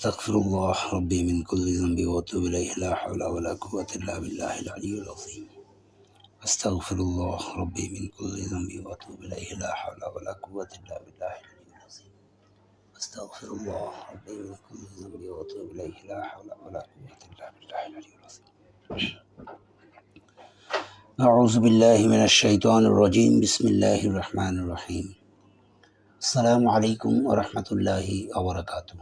أستغفر الله ربي من كل ذنب وأتوب إليه لا حول ولا قوة إلا بالله العلي العظيم أستغفر الله ربي من كل ذنب وأتوب إليه لا حول ولا قوة إلا بالله العلي العظيم أستغفر الله ربي من كل ذنب وأتوب إليه لا حول ولا قوة إلا بالله العلي العظيم أعوذ بالله من الشيطان الرجيم بسم الله الرحمن الرحيم السلام عليكم ورحمة الله وبركاته।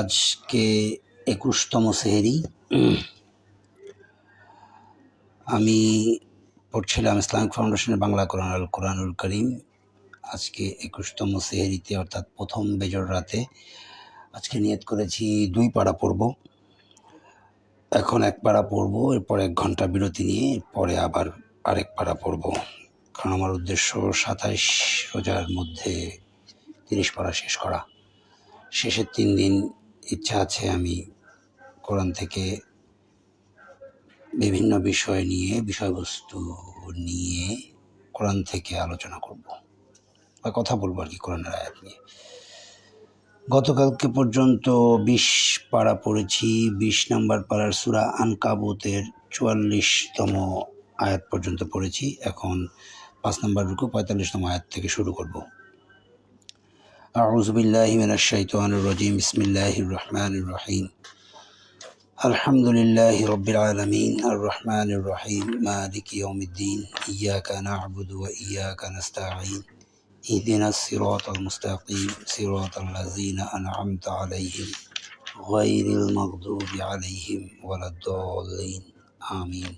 আজকে 21তম সেহরি। আমি পড়ছিলাম ইসলামিক ফাউন্ডেশনের বাংলা কোরআনুল করিম। আজকে 21তম সেহরিতে অর্থাৎ প্রথম বেজর রাতে আজকে নিয়ত করেছি 2 পারা পড়ব। এখন 1 পারা পড়ব, এরপর 1 ঘন্টা বিরতি নিয়ে পরে আবার আরেক পারা পড়ব, কারণ আমার উদ্দেশ্য 27 রোজার মধ্যে 30 পারা শেষ করা। শেষের 3 দিন ইচ্ছা আছে আমি কোরআন থেকে বিভিন্ন বিষয়বস্তু নিয়ে কোরআন থেকে আলোচনা করব বা কথা বলবো আর কি, কোরআনের আয়াত নিয়ে। গতকালকে পর্যন্ত 20 পারা পড়েছি। 20 নম্বর পারার সূরা আনকাবুতের 44তম আয়াত পর্যন্ত পড়েছি। এখন 5 নম্বর রুকু 45তম আয়াত থেকে শুরু করব। আউযু বিল্লাহি মিনাশ শাইতানির রাজিম। বিসমিল্লাহির রহমানির রহিম। আলহামদুলিল্লাহি রাব্বিল আলামিন আর রহমানির রহিম মালিকি ইয়াউমিদ্দিন ইয়্যাকা না'বুদু ওয়া ইয়্যাকা নাস্তাঈন ইহদিনাস সিরাতাল মুস্তাকিম সিরাতাল লাযিনা আন'আমতা আলাইহিম গায়রিল মাগদুবি আলাইহিম ওয়ালাদ-দাল্লিন আমিন।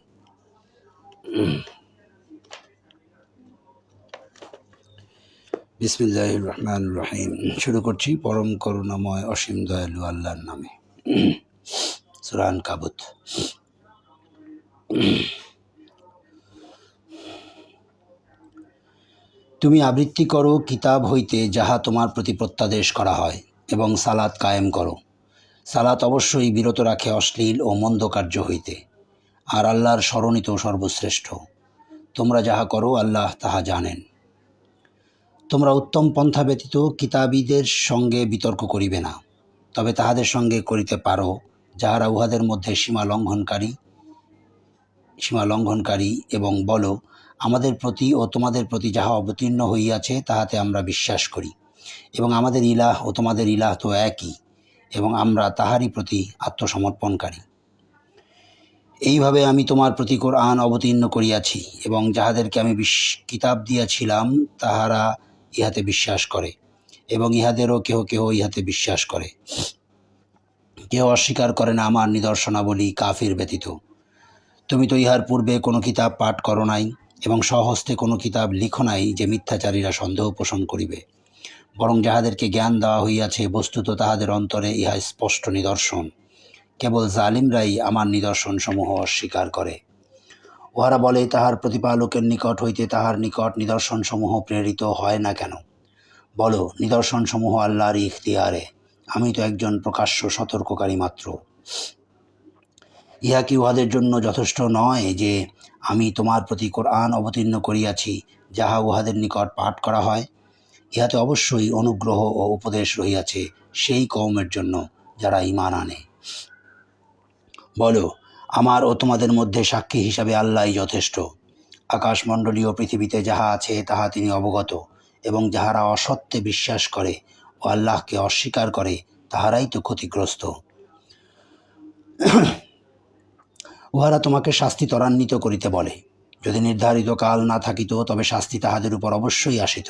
বিসমিল্লাহির রহমানির রহিম। শুরু করছি পরম করুণাময় অসীম দয়ালু আল্লাহর নামে। সূরা আনকাবুত। তুমি আবৃত্তি করো কিতাব হইতে যাহা তোমার প্রতি প্রত্যাদেশ করা হয়, এবং সালাত কায়েম করো। সালাত অবশ্যই বিরত রাখে অশ্লীল ও মন্দ কার্য হইতে, আর আল্লাহর স্মরণই তো সর্বশ্রেষ্ঠ। তোমরা যাহা করো আল্লাহ তাহা জানেন। তোমরা উত্তম পন্থা ব্যতীত কিতাবীদের সঙ্গে বিতর্ক করিবে না, তবে তাহাদের সঙ্গে করিতে পারো যাহারা উহাদের মধ্যে সীমা লঙ্ঘনকারী, এবং বলো, আমাদের প্রতি ও তোমাদের প্রতি যাহা অবতীর্ণ হইয়াছে তাহাতে আমরা বিশ্বাস করি, এবং আমাদের ইলাহ ও তোমাদের ইলাহ তো একই, এবং আমরা তাহারই প্রতি আত্মসমর্পণকারী। এইভাবে আমি তোমার প্রতি কোরআন অবতীর্ণ করিয়াছি, এবং যাহাদেরকে আমি কিতাব দিয়াছিলাম তাহারা ইহাতে বিশ্বাস করে, এবং ইহাদেরও কেহ কেহ ইহাতে বিশ্বাস করে। কেহ অস্বীকার করে না আমার নিদর্শনাবলী কাফির ব্যতীত। তুমি তো ইহার পূর্বে কোনো কিতাব পাঠ করো নাই, এবং স্বহস্তে কোনো কিতাব লিখো নাই যে মিথ্যাচারীরা সন্দেহ পোষণ করিবে। বরং যাহাদেরকে জ্ঞান দেওয়া হইয়াছে বস্তুত তাহাদের অন্তরে ইহা স্পষ্ট নিদর্শন। কেবল জালিমরাই আমার নিদর্শনসমূহ অস্বীকার করে। উহারা বলে, তাহার প্রতিপালকের নিকট হইতে তাহার নিকট নিদর্শনসমূহ প্রেরিত হয় না কেন? বলো, নিদর্শনসমূহ আল্লাহর ইখতিয়ারে, আমি তো একজন প্রকাশ্য সতর্ককারী মাত্র। ইহা কি উহাদের জন্য যথেষ্ট নয় যে আমি তোমার প্রতি কোরআন অবতীর্ণ করিয়াছি যাহা উহাদের নিকট পাঠ করা হয়? ইহাতে অবশ্যই অনুগ্রহ ও উপদেশ রহিয়াছে সেই কওমের জন্য যারা ঈমান আনে। বলো, আমার ও তোমাদের মধ্যে সাক্ষী হিসাবে আল্লাহই যথেষ্ট। আকাশমণ্ডলীয় পৃথিবীতে যাহা আছে তাহা তিনি অবগত, এবং যাহারা অসত্যে বিশ্বাস করে ও আল্লাহকে অস্বীকার করে তাহারাই তো ক্ষতিগ্রস্ত। উহারা তোমাকে শাস্তি ত্বরান্বিত করিতে বলে। যদি নির্ধারিত কাল না থাকিত তবে শাস্তি তাহাদের উপর অবশ্যই আসিত।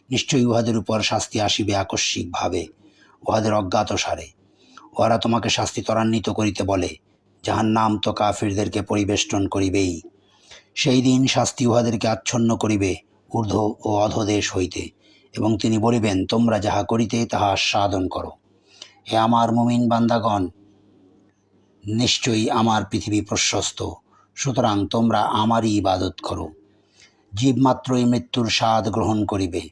নিশ্চয়ই উহাদের উপর শাস্তি আসিবে আকস্মিকভাবে, উহাদের অজ্ঞাতসারে। উহারা তোমাকে শাস্তি ত্বরান্বিত করিতে বলে। জাহান্নাম তো কাফিরদেরকে পরিবেষ্টন করিবেই। সেই দিন শাস্তি উহাদেরকে আচ্ছন্ন করিবে ঊর্ধ্ব ও অধোদেশ হইতে, এবং তিনি বলিবেন, তোমরা যাহা করিতে তাহা আস্বাদন করো। হে আমার মুমিন বান্দাগণ, নিশ্চয়ই আমার পৃথিবী প্রশস্ত, সুতরাং তোমরা আমারই ইবাদত করো। জীব মাত্রই মৃত্যুর স্বাদ গ্রহণ করিবে,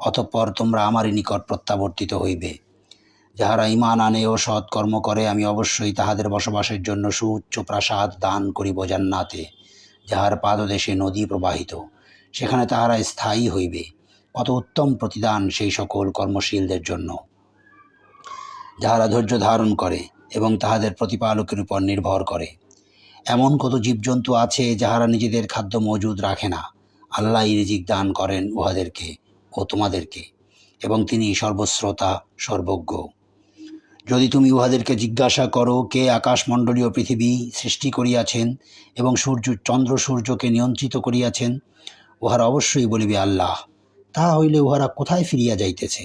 অতঃপর তোমরা আমারই নিকট প্রত্যাবর্তিত হইবে। যাহারা ঈমান আনে ও সৎকর্ম করে আমি অবশ্যই তাহাদের বসবাসের জন্য সুউচ্চ প্রাসাদ দান করিব জান্নাতে, যাহার পাদদেশে নদী প্রবাহিত, সেখানে তাহারা স্থায়ী হইবে। কত উত্তম প্রতিদান সেই সকল কর্মশীলদের জন্য। যাহারা ধৈর্য ধারণ করে এবং তাহাদের প্রতিপালকের উপর নির্ভর করে। এমন কত জীবজন্তু আছে যাহারা নিজেদের খাদ্য মজুদ রাখে না, আল্লাহই রিজিক দান করেন উহাদেরকে ও তোমাদেরকে, এবং তিনি সর্বশ্রোতা সর্বজ্ঞ। যদি তুমি উহাদেরকে জিজ্ঞাসা করো, কে আকাশমণ্ডলীয় পৃথিবী সৃষ্টি করিয়াছেন এবং চন্দ্র সূর্যকে নিয়ন্ত্রিত করিয়াছেন, উহারা অবশ্যই বলিবে আল্লাহ। তাহা হইলে উহারা কোথায় ফিরিয়া যাইতেছে?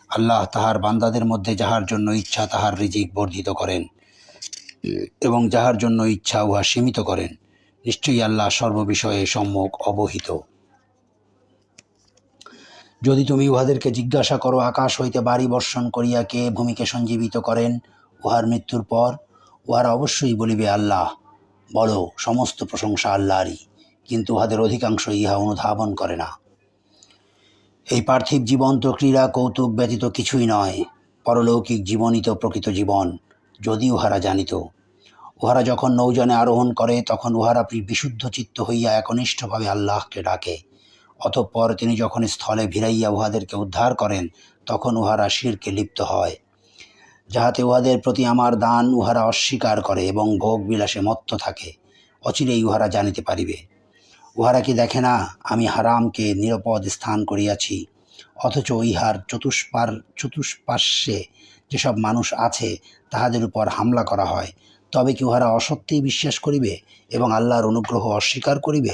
আল্লাহ তাহার বান্দাদের মধ্যে যাহার জন্য ইচ্ছা তাহার রিজিক বর্ধিত করেন এবং যাহার জন্য ইচ্ছা উহা সীমিত করেন। নিশ্চয়ই আল্লাহ সর্ববিষয়ে সম্যক অবহিত। যদি তুমি উহাদেরকে জিজ্ঞাসা করো, আকাশ হইতে বাড়ি বর্ষণ করিয়া কে ভূমিকে সঞ্জীবিত করেন উহার মৃত্যুর পর, উহারা অবশ্যই বলিবে আল্লাহ। বলো, সমস্ত প্রশংসা আল্লাহরই, কিন্তু উহাদের অধিকাংশ ইহা অনুধাবন করে না। এই পার্থিব জীবন তো ক্রীড়া কৌতুক ব্যতীত কিছুই নয়, পরলৌকিক জীবনই তো প্রকৃত জীবন। যদি উহারা জানিত। উহারা যখন নৌযানে আরোহণ করে তখন উহারা বিশুদ্ধ চিত্ত হইয়া একনিষ্ঠভাবে আল্লাহকে ডাকে। অতঃপর তিনি যখন স্থলে ভিড়াইয়া উহাদেরকে উদ্ধার করেন তখন উহারা শিরকে লিপ্ত হয়, যাহাতে উহাদের প্রতি আমার দান উহারা অস্বীকার করে এবং ভোগ বিলাসে মত্ত থাকে। অচিরেই উহারা জানিতে পারিবে। উহারা কি দেখে না আমি হারামকে নিরাপদ স্থান করিয়াছি, অথচ ইহার চতুষ্পার্শ্বে যেসব মানুষ আছে তাহাদের উপর হামলা করা হয়, তবে কি উহারা অসত্যেই বিশ্বাস করিবে এবং আল্লাহর অনুগ্রহ অস্বীকার করিবে?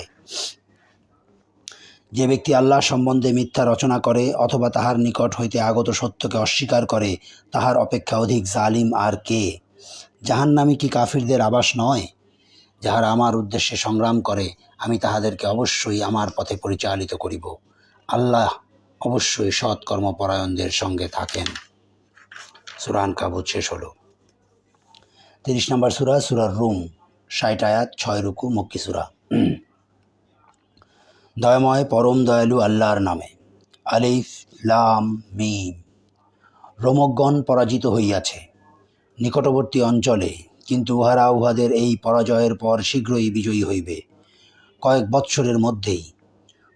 যে ব্যক্তি আল্লাহ সম্বন্ধে মিথ্যা রচনা করে অথবা তাহার নিকট হইতে আগত সত্যকে অস্বীকার করে, তাহার অপেক্ষা অধিক জালিম আর কে? জাহান্নামী কি কাফিরদের আবাস নয়? যাহারা আমার উদ্দেশ্যে সংগ্রাম করে আমি তাহাদেরকে অবশ্যই আমার পথে পরিচালিত করিব। আল্লাহ অবশ্যই সৎকর্মপরায়ণদের সঙ্গে থাকেন। সূরা আনকাবুত শেষ হলো। 30 নম্বর সূরা, সূরা রুম, 60 আয়াত, 6 রুকু, মক্কি সূরা। দয়াময় পরম দয়ালু আল্লাহর নামে। আলিফ লাম মিম। রোমকগণ পরাজিত হইয়াছে নিকটবর্তী অঞ্চলে, কিন্তু উহারা উহাদের এই পরাজয়ের পর শীঘ্রই বিজয়ী হইবে, কয়েক বৎসরের মধ্যেই।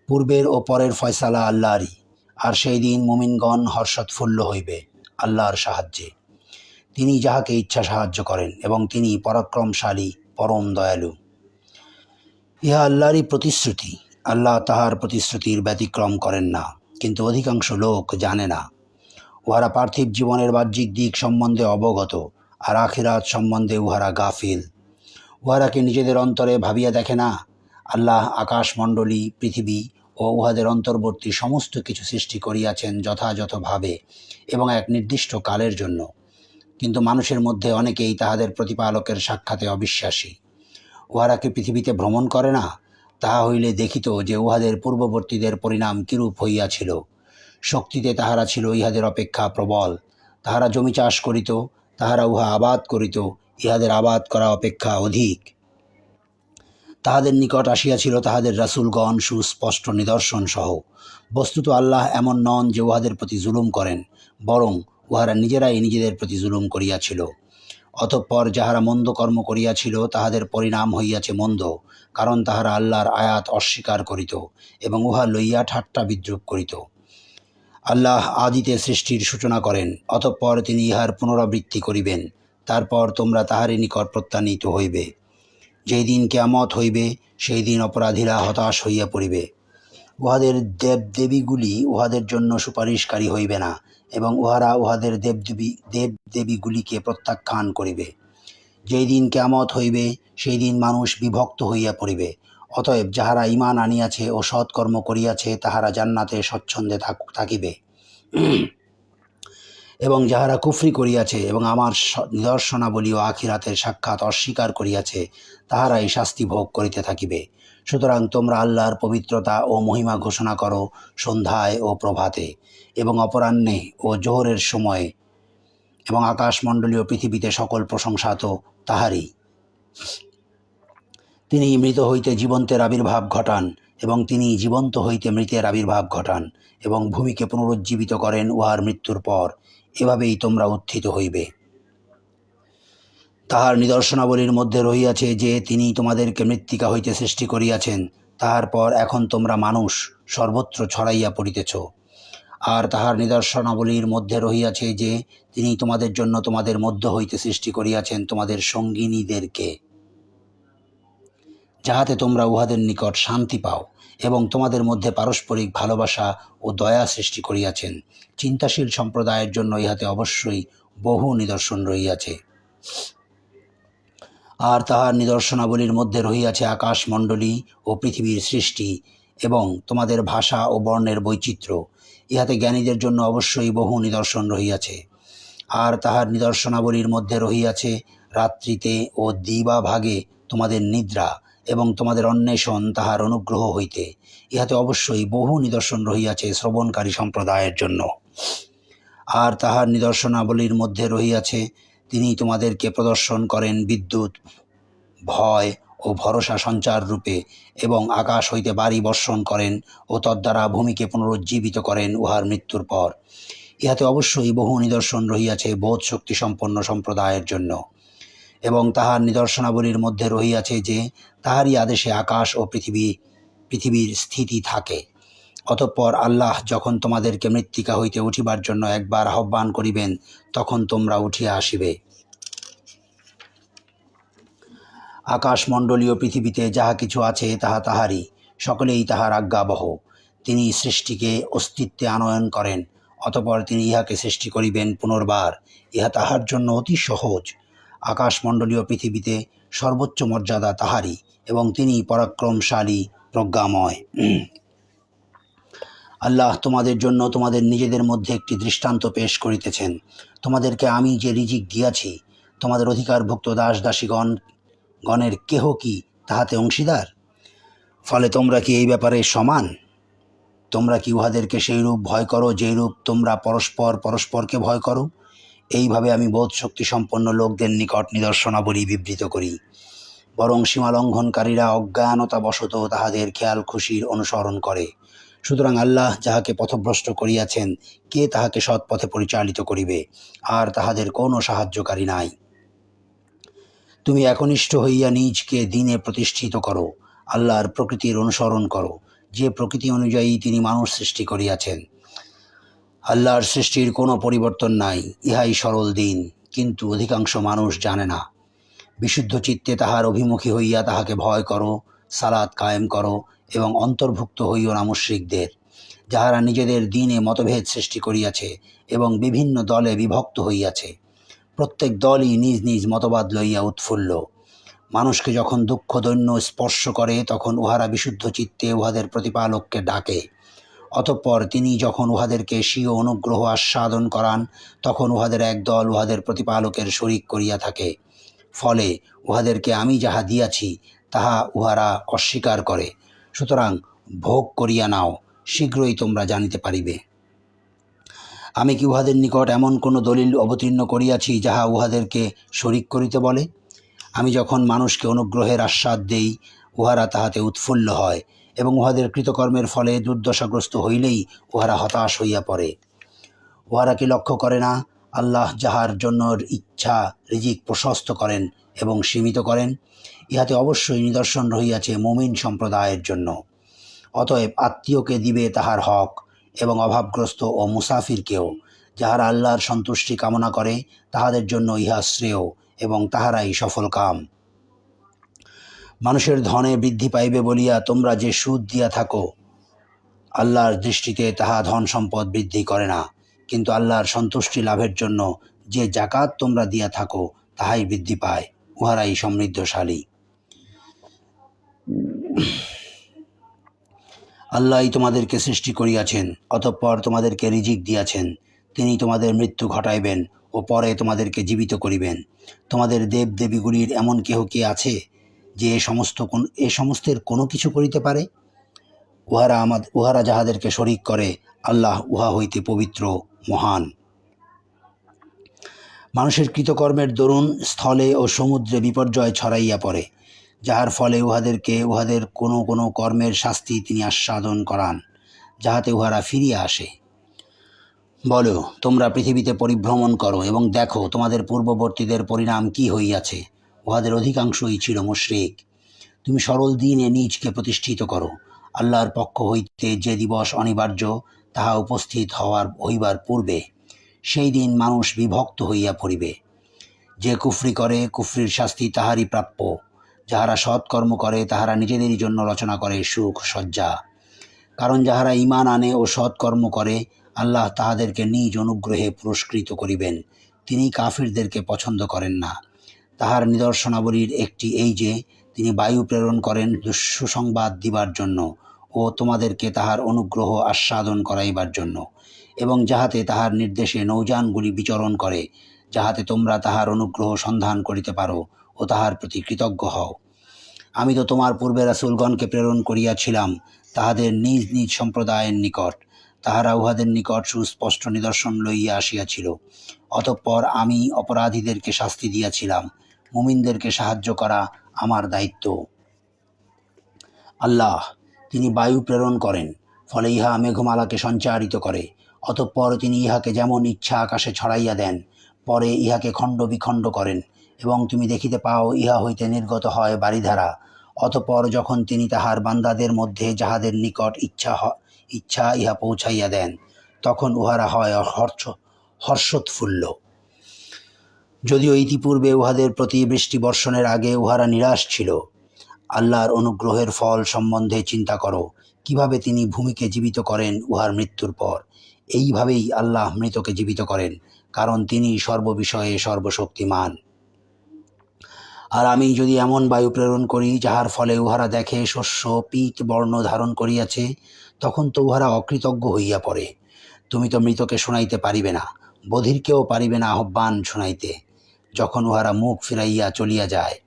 পূর্বের ও পরের ফয়সালা আল্লাহরই, আর সেই দিন মুমিনগণ হর্ষোৎফুল্ল হইবে আল্লাহর সাহায্যে। তিনি যাহাকে ইচ্ছা সাহায্য করেন এবং তিনি পরাক্রমশালী পরম দয়ালু। ইহা আল্লাহরই প্রতিশ্রুতি। আল্লাহ তাহার প্রতিশ্রুতির ব্যতিক্রম করেন না, কিন্তু অধিকাংশ লোক জানে না। উহারা পার্থিব জীবনের বাহ্যিক দিক সম্বন্ধে অবগত, আর আখিরাত সম্বন্ধে উহারা গাফিল। উহারা কি নিজেদের অন্তরে ভাবিয়া দেখে না, আল্লাহ আকাশমণ্ডলী পৃথিবী ও উহাদের অন্তর্বর্তী সমস্ত কিছু সৃষ্টি করিয়াছেন যথাযথভাবে এবং এক নির্দিষ্ট কালের জন্য, কিন্তু মানুষের মধ্যে অনেকেই তাহাদের প্রতিপালকের সাক্ষাতে অবিশ্বাসী। উহারা কি পৃথিবীতে ভ্রমণ করে না? তাহা হইলে দেখিত যে উহাদের পূর্ববর্তীদের পরিণাম কিরূপ হইয়াছিল। শক্তিতে তাহারা ছিল ইহাদের অপেক্ষা প্রবল। তাহারা জমি চাষ করিত, তাহারা উহা আবাদ করিত ইহাদের আবাদ করা অপেক্ষা অধিক। তাহাদের নিকট আসিয়াছিল তাহাদের রাসূলগণ সুস্পষ্ট নিদর্শন সহ। বস্তুত আল্লাহ এমন নন যে উহাদের প্রতি জুলুম করেন, বরং উহারা নিজেরাই নিজেদের প্রতি জুলুম করিয়াছিল। অতঃপর যাহারা মন্দ কর্ম করিয়াছিল তাহাদের পরিণাম হইয়াছে মন্দ, কারণ তাহারা আল্লাহর আয়াত অস্বীকার করিত এবং উহা লইয়া ঠাট্টা বিদ্রূপ করিত। আল্লাহ আদিতে সৃষ্টির সূচনা করেন, অতঃপর তিনি ইহার পুনরাবৃত্তি করিবেন। তারপর তোমরা তাহারই নিকট প্রত্যানীত হইবে। যেই দিন কিয়ামত হইবে, সেই দিন অপরাধীরা হতাশ হইয়া পড়িবে। উহাদের দেবদেবীগুলি উহাদের জন্য সুপারিশকারী হইবে না, এবং উহারা উহাদের দেবদেবীগুলিকে প্রত্যাখ্যান করিবে। যেই দিন কিয়ামত হইবে, সেই দিন মানুষ বিভক্ত হইয়া পড়িবে। অতএব যাহারা ঈমান আনিয়াছে ও সৎকর্ম করিয়াছে তাহারা জান্নাতে স্বচ্ছন্দে থাকিবে, এবং যাহারা কুফরি করিয়াছে এবং আমার নিদর্শনাবলী ও আখিরাতের সাক্ষাৎ অস্বীকার করিয়াছে তাহারাই শাস্তি ভোগ করিতে থাকিবে। সুতরাং তোমরা আল্লাহর পবিত্রতা ও মহিমা ঘোষণা করো সন্ধ্যায় ও প্রভাতে এবং অপরাহ্নে ও জোহরের সময়ে, এবং আকাশমণ্ডলীয় পৃথিবীতে সকল প্রশংসা তো তাহারই। তিনি মৃত হইতে জীবন্তের আবির্ভাব ঘটান এবং তিনি জীবন্ত হইতে মৃতের আবির্ভাব ঘটান এবং ভূমিকে পুনরুজ্জীবিত করেন উহার মৃত্যুর পর। এভাবেই তোমরা উত্থিত হইবে। তাহার নিদর্শনাবলীর মধ্যে রহিয়াছে যে তিনি তোমাদেরকে মৃত্তিকা হইতে সৃষ্টি করিয়াছেন, তাহার পর এখন তোমরা মানুষ সর্বত্র ছড়াইয়া পড়িতেছ। আর তাহার নিদর্শনাবলীর মধ্যে রহিয়াছে যে তিনি তোমাদের জন্য তোমাদের মধ্য হইতে সৃষ্টি করিয়াছেন তোমাদের সঙ্গিনীদেরকে, যাহাতে তোমরা উহাদের নিকট শান্তি পাও, এবং তোমাদের মধ্যে পারস্পরিক ভালোবাসা ও দয়া সৃষ্টি করিয়াছেন। চিন্তাশীল সম্প্রদায়ের জন্য ইহাতে অবশ্যই বহু নিদর্শন রহিয়াছে। আর তাহার নিদর্শনাবলীর মধ্যে রহিয়াছে আকাশমণ্ডলী ও পৃথিবীর সৃষ্টি এবং তোমাদের ভাষা ও বর্ণের বৈচিত্র্য। ইহাতে জ্ঞানীদের জন্য অবশ্যই বহু নিদর্শন রহিয়াছে। আর তাহার নিদর্শনাবলীর মধ্যে রহিয়াছে রাত্রিতে ও দিবাভাগে তোমাদের নিদ্রা এবং তোমাদের অন্বেষণ তাহার অনুগ্রহ হইতে। ইহাতে অবশ্যই বহু নিদর্শন রহিয়াছে শ্রবণকারী সম্প্রদায়ের জন্য। আর তাহার নিদর্শনাবলীর মধ্যে রহিয়াছে তিনি তোমাদেরকে প্রদর্শন করেন বিদ্যুৎ, ভয় ও ভরসা সঞ্চার রূপে, এবং আকাশ হইতে বাড়ি বর্ষণ করেন ও তদ্বারা ভূমিকে পুনরুজ্জীবিত করেন উহার মৃত্যুর পর। ইহাতে অবশ্যই বহু নিদর্শন রহিয়াছে বোধ শক্তি সম্পন্ন সম্প্রদায়ের জন্য। এবং তাহার নিদর্শনাবলীর মধ্যে রহিয়াছে যে তাহারই আদেশে আকাশ ও পৃথিবীর স্থিতি থাকে। অতঃপর আল্লাহ যখন তোমাদেরকে মৃত্তিকা হইতে উঠিবার জন্য একবার আহ্বান করিবেন, তখন তোমরা উঠিয়া আসিবে। আকাশমণ্ডলীয় পৃথিবীতে যাহা কিছু আছে তাহা তাহারই, সকলেই তাহার আজ্ঞাবহ। তিনি সৃষ্টিকে অস্তিত্বে আনয়ন করেন, অতঃপর তিনি ইহাকে সৃষ্টি করিবেন পুনর্বার। ইহা তাহার জন্য অতি সহজ। আকাশমণ্ডলীয় পৃথিবীতে সর্বোচ্চ মর্যাদা তাহারই, এবং তিনি পরাক্রমশালী, প্রজ্ঞাময়। আল্লাহ তোমাদের জন্য তোমাদের নিজেদের মধ্যে একটি দৃষ্টান্ত পেশ করিতেছেন। তোমাদেরকে আমি যে রিজিক দিয়াছি, তোমাদের অধিকারভুক্ত দাস দাসীগণের কেহ কি তাহাতে অংশীদার? ফলে তোমরা কি এই ব্যাপারে সমান? তোমরা কি উহাদেরকে সেইরূপ ভয় করো যেইরূপ তোমরা পরস্পরকে ভয় করো? এইভাবে আমি বোধ শক্তি সম্পন্ন লোকদের নিকট নিদর্শনাবলী বিবৃত করি। বরং সীমালঙ্ঘনকারীরা অজ্ঞানতাবশত তাহাদের খেয়াল খুশির অনুসরণ করে। সুতরাং আল্লাহ যাহাকে পথভ্রষ্ট করিয়াছেন, কে তাহাকে সৎপথে পরিচালিত করিবে? আর তাহাদের কোনো সাহায্যকারী নাই। তুমি একনিষ্ঠ হইয়া নিজকে দিনে প্রতিষ্ঠিত করো, আল্লাহর প্রকৃতির অনুসরণ করো, যে প্রকৃতি অনুযায়ী তিনি মানুষ সৃষ্টি করিয়াছেন। আল্লাহর সৃষ্টির কোনো পরিবর্তন নাই, ইহাই সরল দিন, কিন্তু অধিকাংশ মানুষ জানে না। বিশুদ্ধ চিত্তে তাহার অভিমুখী হইয়া তাহাকে ভয় করো, সালাত কায়েম করো, এবং অন্তর্ভুক্ত হইও না মুশরিকদের, যাহারা নিজেদের দিনে মতভেদ সৃষ্টি করিয়াছে এবং বিভিন্ন দলে বিভক্ত হইয়াছে। প্রত্যেক দলই নিজ নিজ মতবাদ লইয়া উৎফুল্ল। মানুষকে যখন দুঃখ দৈন্য স্পর্শ করে, তখন উহারা বিশুদ্ধ চিত্তে উহাদের প্রতিপালককে ডাকে। অতঃপর তিনি যখন উহাদেরকে স্বীয় অনুগ্রহ আস্বাদন করান, তখন উহাদের একদল উহাদের প্রতিপালকের শরিক করিয়া থাকে। ফলে উহাদেরকে আমি যাহা দিয়াছি তাহা উহারা অস্বীকার করে। সুতরাং ভোগ করিয়া নাও, শীঘ্রই তোমরা জানিতে পারিবে। আমি কি উহাদের নিকট এমন কোনো দলিল অবতীর্ণ করিয়াছি যাহা উহাদেরকে শরিক করিতে বলে? আমি যখন মানুষকে অনুগ্রহের আস্বাদ দেই, উহারা তাহাতে উৎফুল্ল হয়, এবং উহাদের কৃতকর্মের ফলে দুর্দশাগ্রস্ত হইলেই উহারা হতাশ হইয়া পড়ে। উহারা কি লক্ষ্য করে না, আল্লাহ যাহার জন্য ইচ্ছা রিজিক প্রশস্ত করেন এবং সীমিত করেন? ইহাতে অবশ্যই নিদর্শন রহিয়াছে মুমিন সম্প্রদায়ের জন্য। অতএব আত্মীয়কে দিবে তাহার হক, এবং অভাবগ্রস্ত ও মুসাফিরকেও। যাহারা আল্লাহর সন্তুষ্টি কামনা করে, তাহাদের জন্য ইহা শ্রেয়, এবং তাহারাই সফল কাম। মানুষের ধনে বৃদ্ধি পাইবে বলিয়া তোমরা যে সুদ দিয়া থাকো, আল্লাহর দৃষ্টিতে তাহা ধন সম্পদ বৃদ্ধি করে না, কিন্তু আল্লাহর সন্তুষ্টি লাভের জন্য যে জাকাত তোমরা দিয়া থাকো, তাহাই বৃদ্ধি পায়। উহারাই সমৃদ্ধশালী। আল্লাহই তোমাদেরকে সৃষ্টি করিয়াছেন, অতঃপর তোমাদেরকে রিজিক দিয়াছেন। তিনি তোমাদের মৃত্যু ঘটাইবেন ও পরে তোমাদেরকে জীবিত করিবেন। তোমাদের দেব দেবীগুলির এমন কেহ কি আছে যে এ সমস্তের কোনো কিছু করিতে পারে? উহারা যাহাদেরকে শরিক করে, আল্লাহ উহা হইতে পবিত্র, মহান। মানুষের কৃতকর্মের দরুন স্থলে ও সমুদ্রে বিপর্যয় ছড়াইয়া পড়ে, যাহার ফলে উহাদেরকে উহাদের কোনো কোনো কর্মের শাস্তি তিনি আস্বাদন করান, যাহাতে উহারা ফিরিয়া আসে। বলো, তোমরা পৃথিবীতে পরিভ্রমণ করো এবং দেখো তোমাদের পূর্ববর্তীদের পরিণাম কি হইয়াছে। উহাদের অধিকাংশই ছিল মুশরিক। তুমি সরল দিনে নিজকে প্রতিষ্ঠিত করো। আল্লাহর পক্ষ হইতে যে দিবস অনিবার্য, তাহা উপস্থিত হইবার পূর্বে সেই দিন মানুষ বিভক্ত হইয়া পড়িবে। যে কুফরি করে কুফরির শাস্তি তাহারই প্রাপ্য, যাহারা সৎকর্ম করে তাহারা নিজেদেরই জন্য রচনা করে সুখ সজ্জা। কারণ যাহারা ঈমান আনে ও সৎকর্ম করে আল্লাহ তাহাদেরকে নিজ অনুগ্রহে পুরস্কৃত করিবেন। তিনি কাফিরদেরকে পছন্দ করেন না। তাহার নিদর্শনাবলীর একটি এই যে তিনি বায়ু প্রেরণ করেন সুসংবাদ দিবার জন্য ও তোমাদেরকে তাহার অনুগ্রহ আস্বাদন করাইবার জন্য, এবং যাহাতে তাহার নির্দেশে নৌযানগুলি বিচরণ করে, যাহাতে তোমরা তাহার অনুগ্রহ সন্ধান করিতে পারো ও তাহার প্রতি কৃতজ্ঞ হও। আমি তো তোমার পূর্বে রাসূলগণকে প্রেরণ করিয়াছিলাম তাহাদের নিজ নিজ সম্প্রদায়ের নিকট। তাহারা উহাদের নিকট সুস্পষ্ট নিদর্শন লইয়া আসিয়াছিল। অতঃপর আমি অপরাধীদেরকে শাস্তি দিয়াছিলাম। মুমিনদেরকে সাহায্য করা আমার দায়িত্ব। আল্লাহ তিনি বায়ু প্রেরণ করেন, ফলে ইহা মেঘমালাকে সঞ্চারিত করে। অতঃপর তিনি ইহাকে যেমন ইচ্ছা আকাশে ছড়াইয়া দেন, পরে ইহাকে খণ্ড বিখণ্ড করেন, এবং তুমি দেখিতে পাও ইহা হইতে নির্গত হয় বারিধারা। অতঃপর যখন তিনি তাহার বান্দাদের মধ্যে যাহাদের নিকট ইচ্ছা ইহা পৌঁছাইয়া দেন, তখন উহারা হয় হর্ষোৎফুল্ল। যদিও ইতিপূর্বে উহাদের প্রতি বৃষ্টি বর্ষণের আগে উহারা নিরাশ ছিল। আল্লাহর অনুগ্রহের ফল সম্বন্ধে চিন্তা করো, কিভাবে তিনি ভূমিকে জীবিত করেন উহার মৃত্যুর পর। এইভাবেই আল্লাহ মৃতকে জীবিত করেন, কারণ তিনি সর্ববিষয়ে সর্বশক্তিমান। আর আমি যদি এমন বায়ু প্রেরণ করি যাহার ফলে উহারা দেখে শস্য পীত বর্ণ ধারণ করিয়াছে, তখন তো উহারা অকৃতজ্ঞ হইয়া পড়ে। তুমি তো মৃতকে শুনাইতে পারিবে না, বধিরকেও পারিবে না আহ্বান শুনাইতে, যখন উহারা মুখ ফিরাইয়া চলিয়া যায়।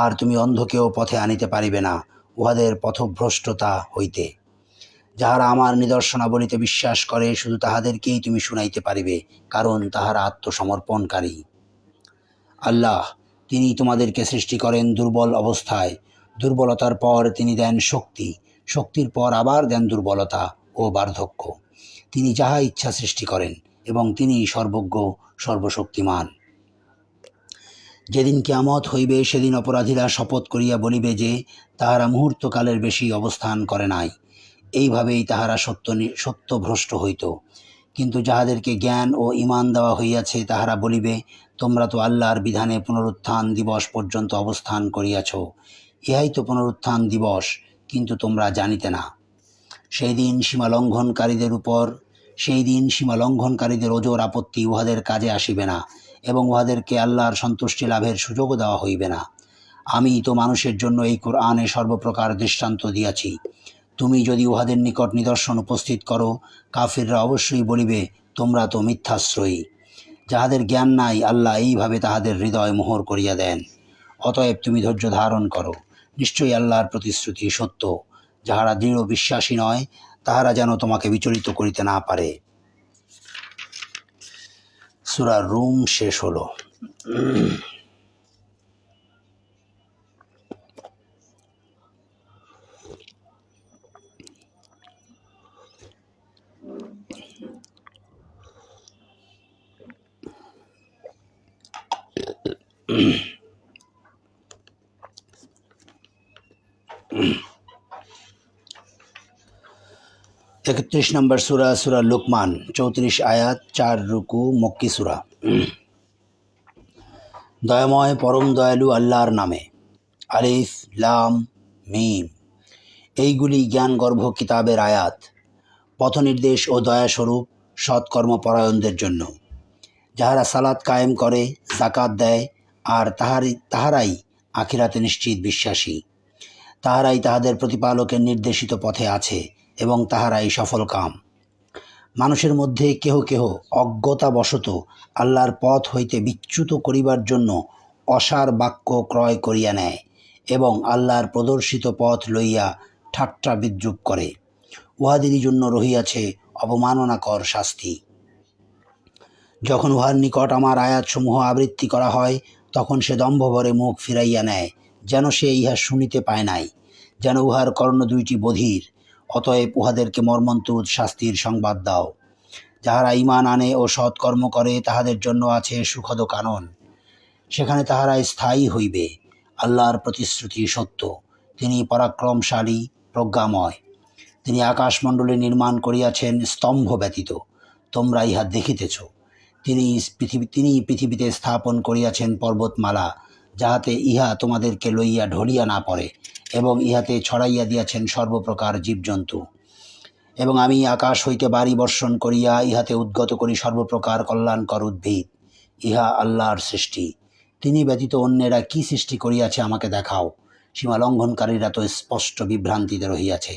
আর তুমি অন্ধকেও পথে আনিতে পারিবে না উহাদের পথভ্রষ্টতা হইতে। যাহারা আমার নিদর্শনাবলীতে বিশ্বাস করে শুধু তাহাদেরকেই তুমি শুনাইতে পারিবে, কারণ তাহারা আত্মসমর্পণকারী। আল্লাহ তিনি তোমাদেরকে সৃষ্টি করেন দুর্বল অবস্থায়, দুর্বলতার পর তিনি দেন শক্তি, শক্তির পর আবার দেন দুর্বলতা ও বার্ধক্য। তিনি যাহা ইচ্ছা সৃষ্টি করেন, এবং তিনি সর্বজ্ঞ সর্বশক্তিমান। যেদিন কিয়ামত হইবে সেদিন অপরাধীরা শপথ করিয়া বলিবে যে তাহারা মুহূর্তকালের বেশি অবস্থান করে নাই। এইভাবেই তাহারা সত্যভ্রষ্ট হইত। কিন্তু যাহাদেরকে জ্ঞান ও ঈমান দেওয়া হইয়াছে তাহারা বলিবে, তোমরা তো আল্লাহর বিধানে পুনরুত্থান দিবস পর্যন্ত অবস্থান করিয়াছ। ইহাই তো পুনরুত্থান দিবস, কিন্তু তোমরা জানিতে না। সেই দিন সীমালঙ্ঘনকারীদের ওজর আপত্তি উহাদের কাজে আসিবে না, এবং উহাদেরকে আল্লাহর সন্তুষ্টি লাভের সুযোগও দেওয়া হইবে না। আমি তো মানুষের জন্য এই কোরআনে সর্বপ্রকার দৃষ্টান্ত দিয়াছি। তুমি যদি উহাদের নিকট নিদর্শন উপস্থিত করো, কাফিররা অবশ্যই বলিবে, তোমরা তো মিথ্যাশ্রয়ী। যাহাদের জ্ঞান নাই আল্লাহ এইভাবে তাহাদের হৃদয় মোহর করিয়া দেন। অতএব তুমি ধৈর্য ধারণ করো, নিশ্চয়ই আল্লাহর প্রতিশ্রুতি সত্য। যাহারা দৃঢ় বিশ্বাসী নয় তাহারা যেন তোমাকে বিচলিত করিতে না পারে। সূরা রুম শেষ হলো। 31 নম্বর সূরা সূরা লুকমান, 34 আয়াত, 4 রুকু, মক্কি সূরা। দয়াময় পরম দয়ালু আল্লাহর নামে। আলিফ লাম মিম। এইগুলি জ্ঞানগর্ভ কিতাবের আয়াত, পথনির্দেশ ও দয়াস্বরূপ সৎকর্মপরায়ণদের জন্য। যাহারা সালাত কায়েম করে, যাকাত দেয়, আর তাহারাই আখিরাতে নিশ্চিত বিশ্বাসী। তাহারাই তাহাদের প্রতিপালকের নির্দেশিত পথে আছে, এবং তাহারাই সফলকাম। মানুষের মধ্যে কেহ কেহ অজ্ঞতাবশত আল্লাহর পথ হইতে বিচ্যুত করিবার জন্য অসার বাক্য ক্রয় করিয়া নেয়, এবং আল্লাহর প্রদর্শিত পথ লইয়া ঠাট্টা বিদ্রূপ করে। উহাদেরই জন্য রহিয়াছে অবমাননাকর শাস্তি। যখন উহার নিকট আমার আয়াতসমূহ আবৃত্তি করা হয়, তখন সে দম্ভভরে মুখ ফিরাইয়া নেয়, যেন সে ইহা শুনিতে পায় নাই, যেন উহার কর্ণ দুইটি বধির। অতএব উহাদেরকে মর্মন্তুদ শাস্তির সংবাদ দাও। যাহারা ঈমান আনে ও সৎকর্ম করে তাহাদের জন্য আছে সুখদ কানন, সেখানে তাহারা স্থায়ী হইবে। আল্লাহর প্রতিশ্রুতি সত্য, তিনি পরাক্রমশালী প্রজ্ঞাময়। তিনি আকাশমণ্ডলী নির্মাণ করিয়াছেন স্তম্ভ ব্যতীত, তোমরা ইহা দেখিতেছ। তিনি পৃথিবীতে স্থাপন করিয়াছেন পর্বতমালা, যাহাতে ইহা তোমাদেরকে লইয়া ঢলিয়া না পড়ে, এবং ইহাতে ছড়াইয়া দিয়াছেন সর্বপ্রকার জীবজন্তু। এবং আমি আকাশ হইতে বাড়ি বর্ষণ করিয়া ইহাতে উদ্গত করি সর্বপ্রকার কল্যাণকর উদ্ভিদ। ইহা আল্লাহর সৃষ্টি। তিনি ব্যতীত অন্যেরা কি সৃষ্টি করিয়াছে আমাকে দেখাও। সীমা লঙ্ঘনকারীরা তো স্পষ্ট বিভ্রান্তিতে রহিয়াছে।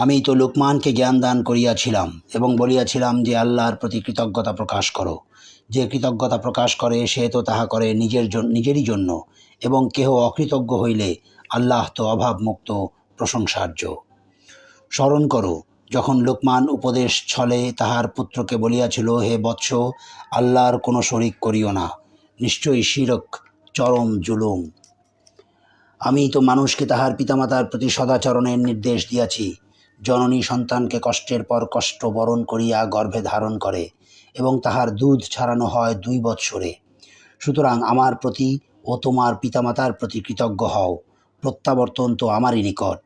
আমি তো লোকমানকে জ্ঞান দান করিয়াছিলাম এবং বলিয়াছিলাম যে আল্লাহর প্রতি কৃতজ্ঞতা প্রকাশ করো। যে কৃতজ্ঞতা প্রকাশ করে সে তো তাহা করে নিজেরই জন্য, এবং কেহ অকৃতজ্ঞ হইলে আল্লাহ তো অভাবমুক্ত প্রশংসার্য। স্মরণ করো যখন লোকমান উপদেশ ছলে তাহার পুত্রকে বলিয়াছিল, হে বৎস, আল্লাহর কোনো শরিক করিও না, নিশ্চয়ই শিরক চরম জুলুম। আমি তো মানুষকে তাহার পিতামাতার প্রতি সদাচরণের নির্দেশ দিয়াছি। জননী সন্তানকে কষ্টের পর কষ্ট বরণ করিয়া গর্ভে ধারণ করে, এবং তাহার দুধ ছাড়ানো হয় 2 বৎসরে। সুতরাং আমার প্রতি ও তোমার পিতামাতার প্রতি কৃতজ্ঞ হও, প্রত্যাবর্তন তো আমারই নিকট।